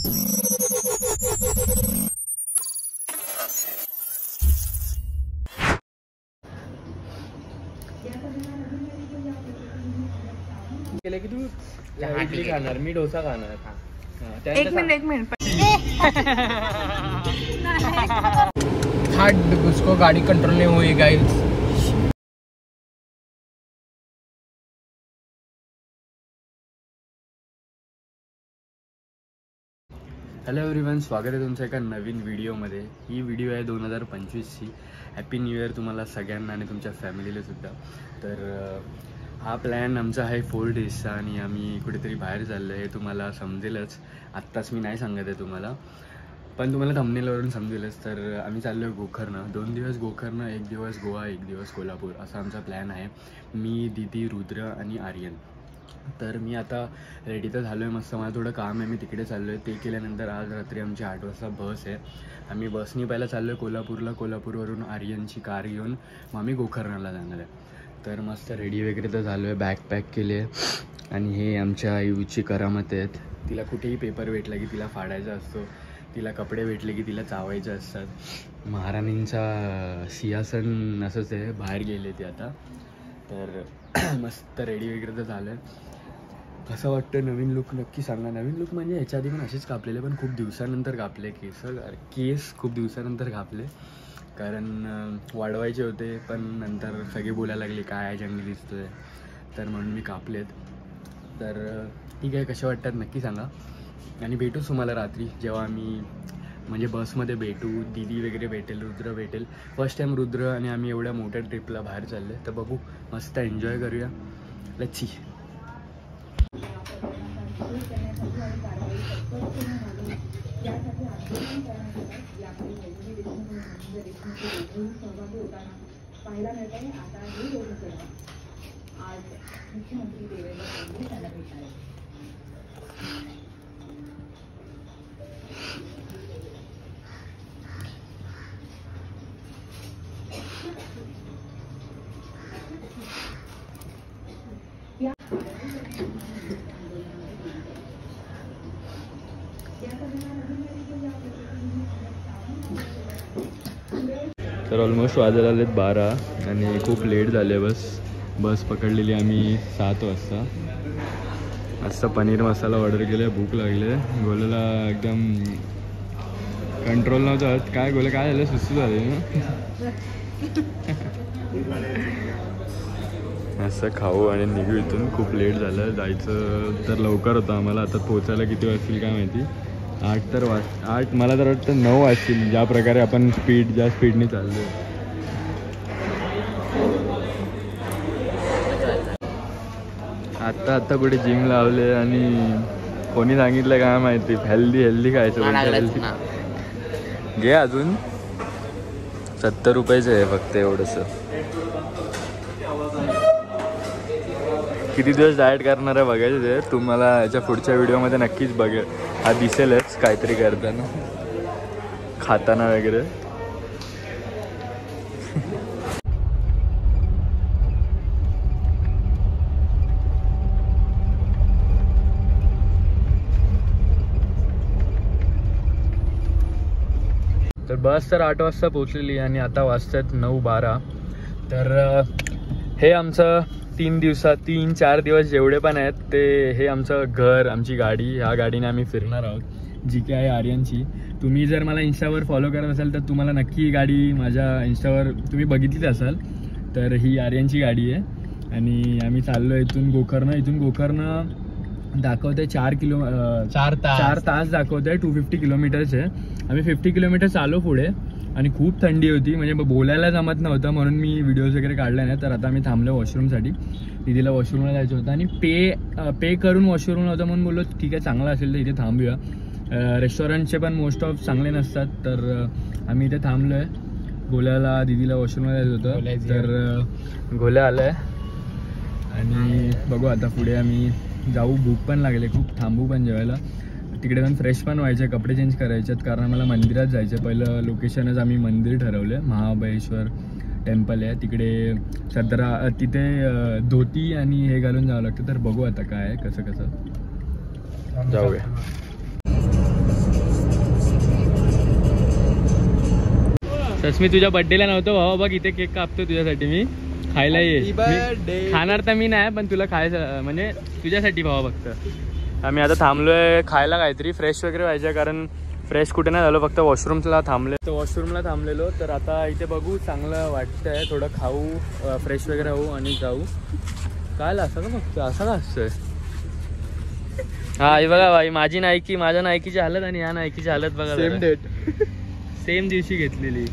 केलं की तू इडली खाणार, मी डोसा खाणार. एक मिनिट उसको गाड़ी कंट्रोल नहीं हुई गाइस. हॅलो एव्हरीवन, स्वागत आहे तुमचं एका नवीन व्हिडिओमध्ये. ही व्हिडिओ आहे 2025ची. हॅपी न्यू इयर तुम्हाला सगळ्यांना आणि तुमच्या फॅमिलीला सुद्धा. तर हा प्लॅन आमचा आहे 4 डेजचा आणि आम्ही कुठेतरी बाहेर चाललो आहे. हे तुम्हाला समजेलच, आत्ताच मी नाही सांगत आहे तुम्हाला, पण तुम्हाला थंबनेलवरून समजेलच. तर आम्ही चाललो आहे गोकर्ण. 2 दिवस गोकर्ण, 1 दिवस गोवा, 1 दिवस कोल्हापूर, असा आमचा प्लॅन आहे. मी, दीदी, रुद्र आणि आर्यन. तर मी आता रेडी तर झालो आहे मस्त. मला थोडं काम आहे, मी तिकडे चाललो आहे. ते केल्यानंतर आज रात्री आमची 8 वाजता बस आहे. आम्ही बसनी पहिला चाललो आहे कोल्हापूरला. कोल्हापूरवरून आर्यनची कार घेऊन मग आम्ही गोकर्णाला जाणार आहे. तर मस्त रेडी वगैरे तर झालो आहे, बॅग पॅक केली आहे. आणि हे आमच्या आईची करामत आहेत. तिला कुठेही पेपर भेटला की तिला फाडायचा असतो, तिला कपडे भेटले की तिला चावायचे असतात. महाराणींचा सिंहासन असंच आहे, बाहेर गेले ते आता. तर मस्त रेडी वगैरे तर झालं आहे. कसं वाटतं नवीन लुक नक्की सांगा. नवीन लुक म्हणजे ह्याच्या आधी पण असेच कापलेले, पण खूप दिवसानंतर कापले केस खूप दिवसानंतर कापले, कारण वाढवायचे होते. पण नंतर सगळे बोलायला लागले काय जंगली दिसतो आहे, तर म्हणून मी कापलेत. तर ठीक आहे, कसे वाटतात नक्की सांगा. आणि भेटूच तुम्हाला रात्री जेव्हा आम्ही म्हणजे बसमध्ये भेटू. दीदी वगैरे भेटेल, रुद्र भेटेल. फर्स्ट टाईम रुद्र आणि आम्ही एवढ्या मोठ्या ट्रिपला बाहेर चालले, तर बघू, मस्त एन्जॉय करूया. Let's see. पाहायला मिळत आहे आता हे लोकसेवा आज मुख्यमंत्री देवेंद्र फडणवीस यांना भेटणार आहे. तर ऑलमोस्ट वाजायला आलेत 12 आणि खूप लेट झाले. बस पकडलेली आम्ही 7 वाजता. मस्त पनीर मसाला ऑर्डर केलं. भूक लागले. गोल्याला एकदम कंट्रोल नव्हतं. काय गोल्या काय झालं, सुस्त झाले ना. असं खाऊ आणि निघू इथून. खूप लेट झालं. जायचं तर लवकर होतं आम्हाला. आता पोचायला किती वाजतील काय माहिती. 8 मला तर वाटतं 9 वाजतील, ज्या प्रकारे आपण ज्या स्पीडने चाललो. आत्ता कुठे जिम लावले आणि कोणी सांगितलं काय माहिती हेल्दी खायचं. घे अजून 70 रुपयाचं आहे फक्त एवढंसं. किती दिवस डाएट करणार आहे बघायचं ते तुम्हाला याच्या पुढच्या व्हिडिओमध्ये नक्कीच बघेल. हा दिसेलच काहीतरी करताना, खाताना वगैरे. तर बस तर 8 वाजता पोचलेली आणि आता वाजतात 9:12. तर हे आमचं 3-4 दिवस जेवढे पण आहेत ते हे आमचं घर, आमची गाडी. ह्या गाडीने आम्ही फिरणार आहोत, जी की आहे आर्यनची. तुम्ही जर मला इंस्टावर फॉलो करत असाल तर तुम्हाला नक्की ही गाडी माझ्या इंस्टावर तुम्ही बघितलीच असाल. तर ही आर्यनची गाडी आहे आणि आम्ही चाललो इथून गोकर्ण. इथून गोकर्ण दाखवते 4 तास दाखवते. 250 किलोमीटर्स आहे. आम्ही 50 किलोमीटर्स आलो पुढे आणि खूप थंडी होती, म्हणजे बोलायला जमत नव्हतं, म्हणून मी व्हिडिओज वगैरे काढले नाही. तर आता आम्ही थांबलो वॉशरूमसाठी. दीदीला वॉशरूमला जायचं होतं आणि पे करून वॉशरूम नव्हतं, म्हणून बोललो ठीक आहे चांगलं असेल तर इथे थांबूया. रेस्टॉरंटचे पण मोस्ट ऑफ चांगले नसतात, तर आम्ही इथे थांबलो आहे. गोल्याला दीदीला वॉशरूमला जायचं होतं, तर गोल्या आलं आहे आणि बघू आता पुढे आम्ही जाऊ. भूक पण लागले खूप, थांबू पण जेवायला. तिकडे जाऊन फ्रेश पण व्हायचे, कपडे चेंज करायचे आहेत, कारण आम्हाला मंदिरात जायचं. पहिलं लोकेशनच आम्ही मंदिर ठरवलं आहे. महाबळेश्वर टेम्पल आहे तिकडे. तिथे धोती आणि हे घालून जावं लागतं. तर बघू आता काय आहे, कसं जाऊया. सस्मी तुझ्या बर्थडेला नव्हतं भावा, बघ इथे केक कापतो तुझ्यासाठी मी, खायला ये. खाणार तर मी नाही पण तुला खायचं म्हणजे तुझ्यासाठी भावा फक्त. आम्ही आता थांबलोय खायला काहीतरी, फ्रेश वगैरे व्हायचं कारण फ्रेश कुठे नाही झालो, फक्त वॉशरूमला थांबले. तर वॉशरूमला थांबलेलो, तर आता इथे बघू चांगलं वाटतंय, थोडं खाऊ, फ्रेश वगैरे होऊ आणि जाऊ. काय असं का फक्त असं का असतंय? हा हे बघा भाई, माझी नायकी, माझ्या नायकीची हालत आणि या नायकीची हालत बघा. सेम डेट, सेम दिवशी घेतलेली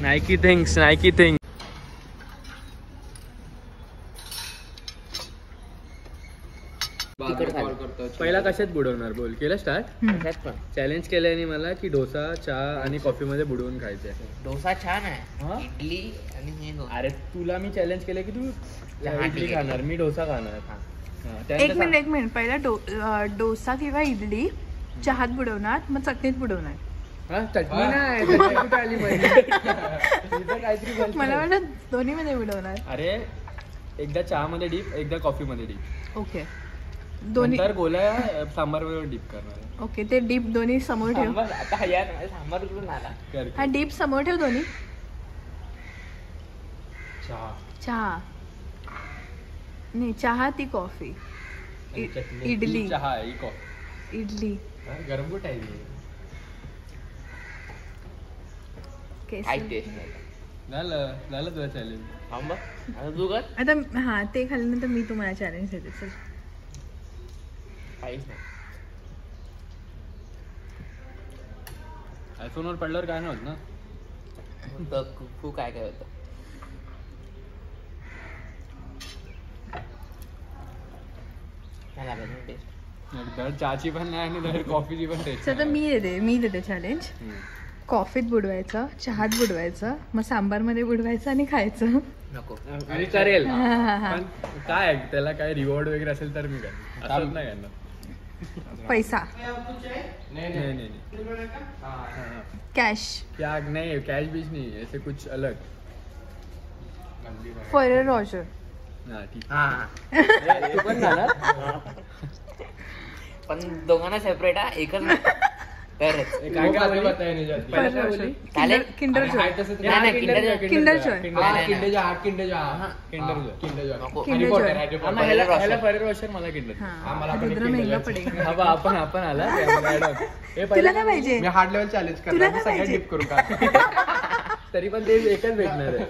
नायकी थिंग्स, नायकी थिंग. पहिला कशात बुडवणार बोल, केलं स्टार्ट? चॅलेंज केल्याने मला की डोसा, चहा आणि कॉफी मध्ये बुडवून खायचंय. डोसा छान आहे, इडली आणि हे. अरे तुला मी चॅलेंज केलं की तू इडली खाणार, मी डोसा खाणार. एक मिनिट पहिला डोसा किंवा इडली चहात बुडवणार, मग चटणीत बुडवणार. चटणी नाही मला वाटत दोन्ही मध्ये बुडवणार. अरे एकदा चहा मध्ये डीप, एकदा कॉफी मध्ये डीप. ओके, दोन्ही तर गोल्या सांबार वर डीप करणार. ओके, ते डीप दोन्ही समोर ठेव. आता सांबार कुठून आला? हा डीप समोर ठेव दोन्ही. चहा नाही, चहा ती कॉफी, इडली चहा ही कॉफी, इडली गरम कुठे आहे? झालं झालं तुला चॅलेंज. आता हा ते खाल्ल्यानंतर मी तुम्हाला चॅलेंज देते. चल आयफोनवर पडल्यावर काय नाही होत ना. खूप काय काय होतं. धड चहाची पण नाही आणि धड कॉफीची पण टेस्ट. तर मी देते चॅलेंज. कॉफीत बुडवायचं, चहात बुडवायचं, मग सांबार मध्ये बुडवायचं आणि खायचं. नको मी करेल पण काय त्याला काय रिवॉर्ड वगैरे असेल तर मी काय असं नाही करणार. पैसा नहीं कैश क्या नहीं, कैश बीच नहीं, ऐसे कुछ अलग. Foreign Roger. तू पण जाणार पण दोघांना सेपरेट हा, एकच नाही. काय काय बताय किंडर जॉय. Kinder Joy. मला रुद्र महंगा पडेगा. आपण आला तुला काय पाहिजे? मी हार्ड लेवल चॅलेंज करणार, सगळ्यात डिप करू का? तरी पण ते एकच भेटणार आहे.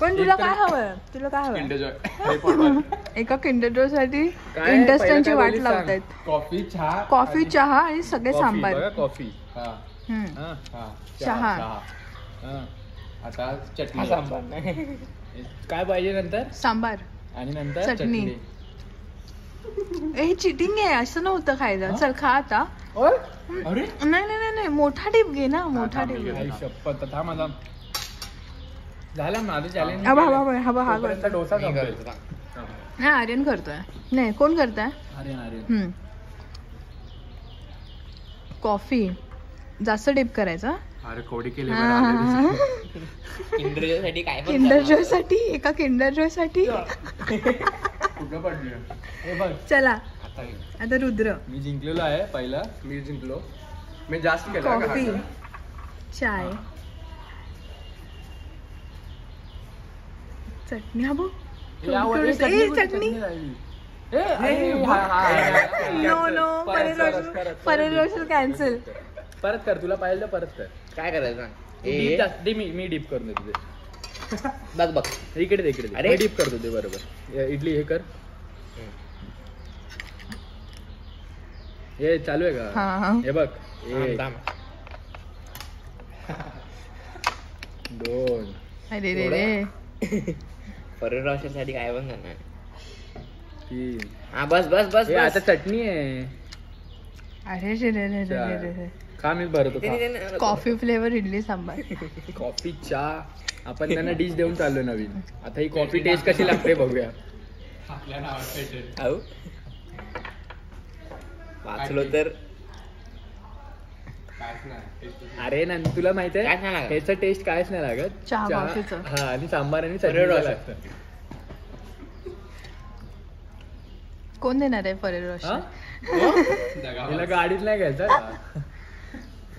पण तुला काय हवं? एका किंडर जॉय साठी इंटरेस्टची वाट लावतायत. कॉफी, चहा आणि सगळे सांबार. कॉफी, चहा, आता चटणी, सांबार नाही काय पाहिजे नंतर? सांबार आणि नंतर चटणी. हे चिटिंग आहे, असं नव्हतं खायचं. चल खा आता. अरे नाही मोठा डिप घे ना, मोठा डिप. शपथ था माझा झाला माझं चॅलेंज. हा डोसा नाही, आर्यन करतोय. नाही, कोण करताय? आर्यन. कॉफी जास्त डिप करायचा. अरे कोडी केली. किंडर जॉय साठी काय? किंडर जॉय साठी, एका किंडर जॉय साठी. कुठं पडली? चला आता रुद्र. मी जिंकलेलो आहे पहिला, मी जिंकलो. मी जास्त केलं. कॉफी, चाय, चटणी. हा बघ चटणी. No foreign Roger cancel. परत कर, तुला पाहिजे तर परत कर. काय करायचं? मी डीप करून देतो ते. बघ इकडे अरे डीप करतो ते. बरोबर, इडली हे कर. हे चालू आहे का? हे बघ, 2. अरे रे फॉरेन रॉजर साठी काय पण करणार? 3. हा बस आता चटणी आहे. अरे खा, मी भरतो. Coffee flavour idli sambar. Coffee, चहा. आपण त्यांना डिश देऊन चाललो नवीन. आता ही कॉफी टेस्ट कशी लागते बघूया. वाचलो तर. अरे ना, तुला माहित आहे ह्याचं टेस्ट कायच नाही लागत. चहा, कॉफीचं. हा, आणि सांबार आणि चटणी लागतं. कोण देणार आहे फॉरेन रॉजर? तिला गाडीत नाही घ्यायचं.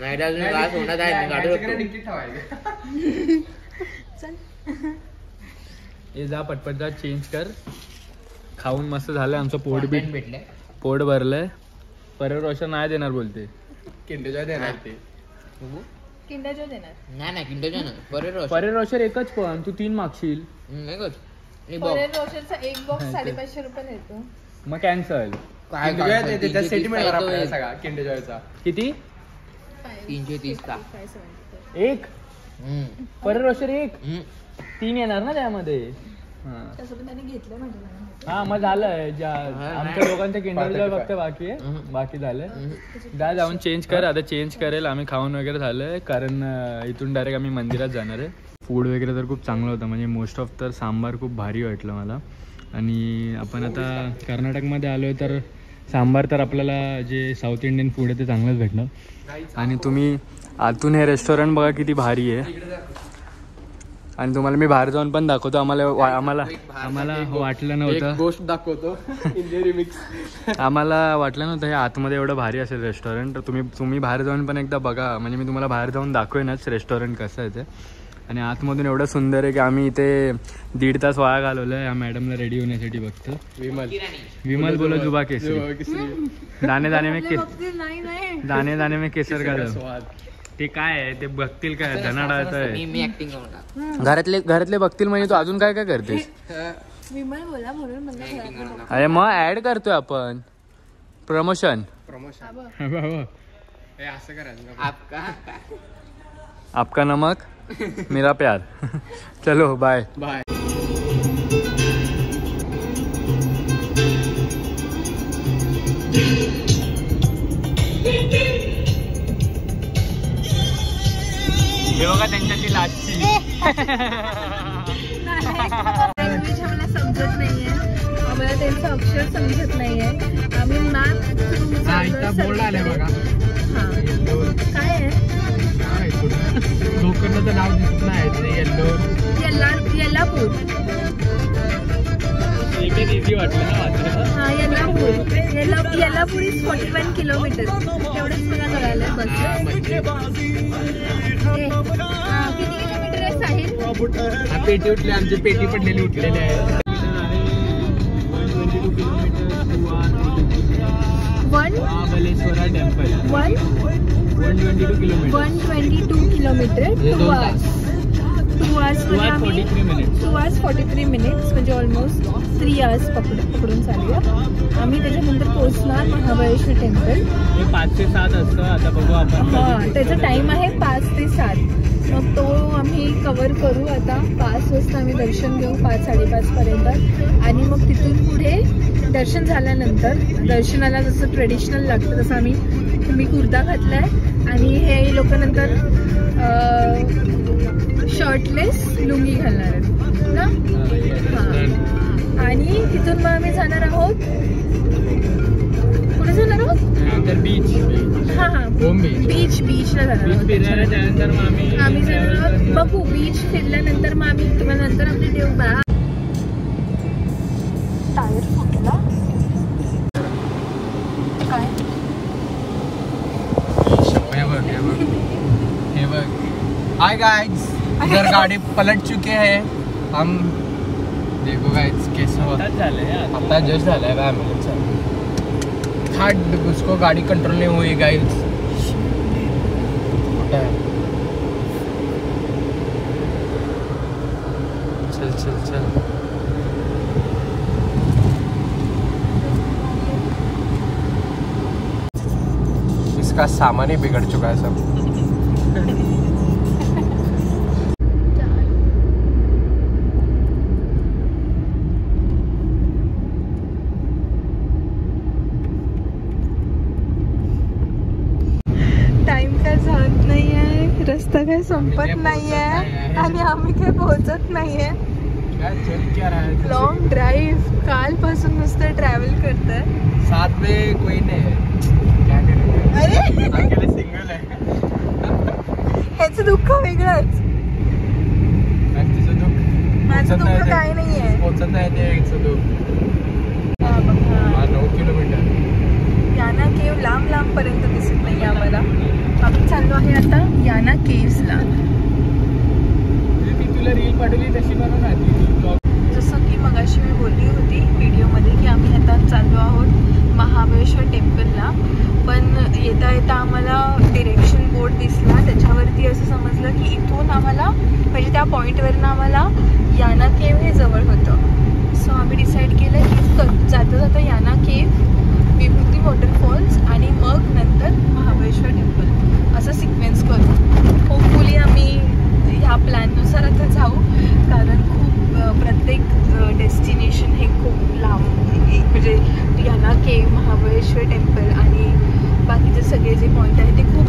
नाही तर अजून काय सोडत आहे मी काढू शकतो. चल हे जा पटपट जा, चेंज कर. खाऊन मस्त झालं आमचं पोट बी भेटले. पोट भरलंय. परत रोशन नाही देणार बोलते. किंडर जॉय देणार ते. किंडर जॉय देणार नाही किंडर जॉय नाही. परेर रोशन एकच पण तू 3 मागशील. नाही गं. फरेरो रोशरचा एक बॉक्स 550 रुपये येतो. मग कॅन्सल. किंडर जॉयचा किती? 330 चा एक. परेर रोशन एक 3 येणार ना त्यामध्ये. तसं पण त्याने घेतलं माझ्या. हा मग झालंय. आमच्या दोघांचं किंडर जॉय फक्त बाकी आहे. बाकी झालंय. जाऊन चेंज कर. आता चेंज करेल. आम्ही खाऊन वगैरे झालंय कारण इथून डायरेक्ट आम्ही मंदिरात जाणार आहे. फूड वगैरे तर खूप चांगलं होतं. म्हणजे मोस्ट ऑफ तर सांबार खूप भारी वाटलं मला. आणि आपण आता कर्नाटकमध्ये आलो आहे तर सांबार तर आपल्याला जे साऊथ इंडियन फूड आहे ते चांगलंच भेटणार. आणि तुम्ही आतून हे रेस्टॉरंट बघा किती भारी आहे. आणि तुम्हाला मी बाहेर जाऊन पण दाखवतो. आम्हाला वाटलं नव्हतं. गोष्ट दाखवतो. आम्हाला वाटलं नव्हतं हे आतमध्ये एवढं भारी असेल रेस्टॉरंट. तर तुम्ही बाहेर जाऊन पण एकदा बघा. म्हणजे मी तुम्हाला बाहेर जाऊन दाखवेनच रेस्टॉरंट कसं आहे ते. आणि आतमधून एवढं सुंदर आहे की आम्ही इथे 1.5 तास वाया घालवलं आहे. या मॅडमला रेडी होण्यासाठी बघतो. विमल बोलो जुबा केसरी. दाणे दाणे में केसर का ते काय आहे ते बघतील काय. धनाडाचं आहे. घरातले बघतील म्हणजे तू अजून काय काय करतेस. विमल बोला म्हणून मला. अरे मग ऍड करतोय आपण. प्रमोशन. असं करायचं. आपका नमक मेरा प्यार. चलो बाय. हे बघा त्यांच्याची लाटची. लँग्वेज आम्हाला समजत नाहीये. आम्हाला त्यांचं अक्षर समजत नाहीये. आम्ही मॅप बोर्ड आले बघा. काय आहे लोकांचं नाव दिसत नाही. येल्लापूर. इझी वाटलं ना वाचायला. हा येल्लापूर. Yellapur is 41 kilometre. एवढंच मला कळालंय बस. किती किलोमीटर आहे साहिल. पेटी उठली. आमची पेटी पडलेली उठलेली आहे. 1 टेम्पल 122 किलोमीटर. 2 hours 43 minutes म्हणजे ऑलमोस्ट 3 hours पकडून चालूया. आम्ही त्याच्यानंतर पोहोचणार महाबळेश्वर टेम्पल. हे 5 ते 7 असतं. आता बघू आपण. हा त्याचा टाइम आहे 5 ते 7. मग तो आम्ही कव्हर करू. आता 5 वाजता आम्ही दर्शन घेऊ 5-5:30 पर्यंत. आणि मग तिथून पुढे दर्शन झाल्यानंतर दर्शनाला जसं ट्रेडिशनल लागतं तसं मी कुर्ता घातलाय. आणि हे लोक नंतर शर्टलेस लुंगी घालणार आहेत ना. आणि तिथून मग आम्ही जाणार आहोत. कुठे जाणार आहोत. बीच. हा बीचला जाणार आहोत. आम्ही जाणार आहोत. बघू बीच फिरल्यानंतर मग आम्ही तुम्हाला नंतर आमची देऊ बा. टायर फुटला काय. हे बघ. Hi guys. इधर गाड़ी पलट चुके हैं हम. देखो गाइस कैसे हुआ. आता जस्ट झालंय बा एम्बुलन्स. थर्ड उसको गाड़ी कंट्रोल नहीं हुई गाइस. चल. इसका सामान ही बिगड़ चुका है सब. रस्ता काही संपत नाहीये आणि आम्ही काही पोहोचत नाहीये. Long drive. कालपासून नुसतं ट्रॅव्हल करतोय. साथ में कोई नहीं है. अरे सिंगल है. ह्याचं दुःख वेगळंच. माझं दुःख काय नाहीये. पोहोचत नाही ते 9 किलोमीटर. याना केव लांब पर्यंत दिसत नाही आम्हाला. आम्ही चाललो आहे आता याना केव्सला. मी तुला रील पाठवली तशी बनवून आधी. जसं की मगाशी मी बोलली होती व्हिडिओमध्ये की आम्ही आता चाललो आहोत महाबळेश्वर टेम्पलला. पण येता येता आम्हाला डिरेक्शन बोर्ड दिसला, त्याच्यावरती असं समजलं की इथून आम्हाला म्हणजे त्या पॉईंटवरनं आम्हाला याना केव्ह हे जवळ होतं. सो आम्ही डिसाईड केलं की जाता जाता याना केव्ह, विभूती वॉटरफॉल्स आणि मग नंतर महाबळेश्वर टेम्पल असं सिक्वेन्स करू. होपफुली आम्ही ह्या प्लॅननुसार आता जाऊ, कारण खूप प्रत्येक डेस्टिनेशन हे खूप लांब म्हणजे याना केव्ह, महाबळेश्वर टेम्पल आणि बाकीचे सगळे जे पॉईंट आहेत ते खूप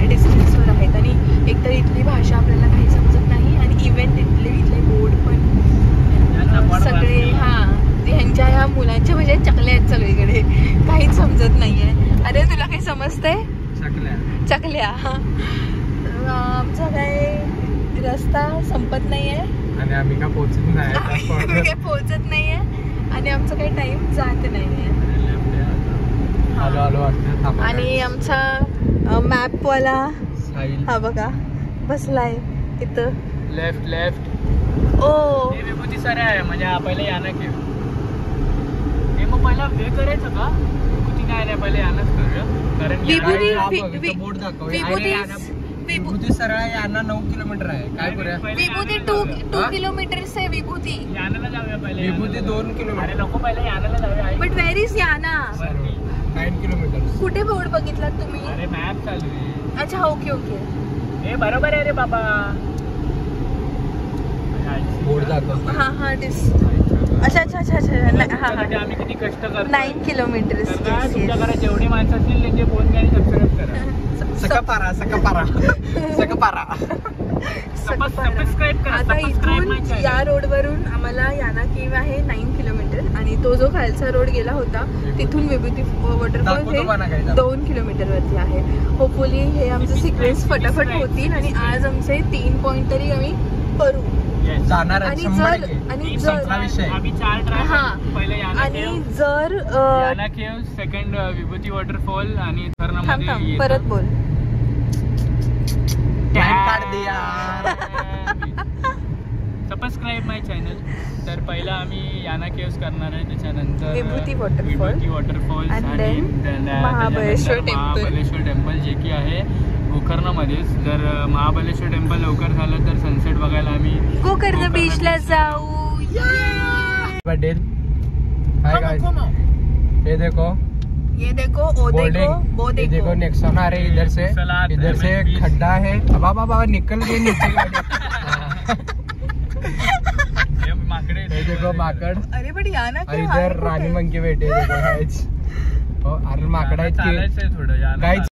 डिस्टन्सवर आहेत. आणि एकतर इथली भाषा आपल्याला काही समजत नाही आणि इव्हन इथले बोर्ड पण सगळे ह्यांच्या ह्या मुलांच्या म्हणजे चकल्या आहेत सगळीकडे, काहीच समजत नाही आहे. अरे तुला काही समजतंय? चकल्या. आमचा काय रस्ता संपत नाही आहे आणि आम्ही काय पोहोचत नाही आहे आणि आमचा काही टाइम जात नाही आहे. आणि आमचा मॅपवाला हा बघा बसलाय इथं लेफ्ट. ओ विभूती सर आहे म्हणजे पहिले याना केव्ह. हे मग पहिला हे करायचं का? विभूती नाही पहिले यानाच करूया, कारण बोर्ड दाखव. विभूती सरळ याना 9 किलोमीटर आहे. काय करूया? विभूती 2 किलोमीटर से विभूती. यानाला जाऊया पहिले. विभूती 2 किलोमीटर. नको पहिले यानाला जाऊया. बट वेअर इज याना? 9 किलोमीटर. कुठे बोर्ड बघितलात तुम्ही? अरे मॅप चालू आहे. अच्छा ओके ओके. हे बरोबर आहे रे बाबा. बोर्ड दाखव. हा अच्छा आम्ही किती कष्ट करतो. 9 किलोमीटर. तुमच्या घरात जेवढी माणसं असतील त्यांचे फोन आणि सबस्क्राईब करा. आता इथून या रोडवरून आम्हाला याना केव्ह आहे 9 किलोमीटर आणि तो जो खालचा रोड गेला होता तिथून विभूती वॉटरफॉल हे 2 किलोमीटर वरती आहे. होपफुली हे आमचं सिक्वेन्स फटाफट होतील आणि आज आमचे 3 पॉइंट तरी आम्ही करू जाणार. आणि जर याना केव्ह, सेकंड विभूती वॉटरफॉल आणि परत बोल. सबस्क्राईब माय चॅनल. तर पहिला आम्ही याना केव्स करणार आहे, त्याच्यानंतर विभूती वॉटरफॉल आणि महाबळेश्वर टेम्पल जे की आहे गोकर्णमध्येच. जर महाबळेश्वर टेम्पल लवकर झालं तर सनसेट बघायला आम्ही गोकर्ण बीचला जाऊ. हाय गाइस, ये देखो वो देखो नेक्सॉन आ रही है इधर से खड्डा है. बाबा निकल गए नीचे. ये देखो माकड़. अरे बट याना इधर रानी मंकी बैठे देखो गाइस. अरे माकड़ आहेत की गाइस.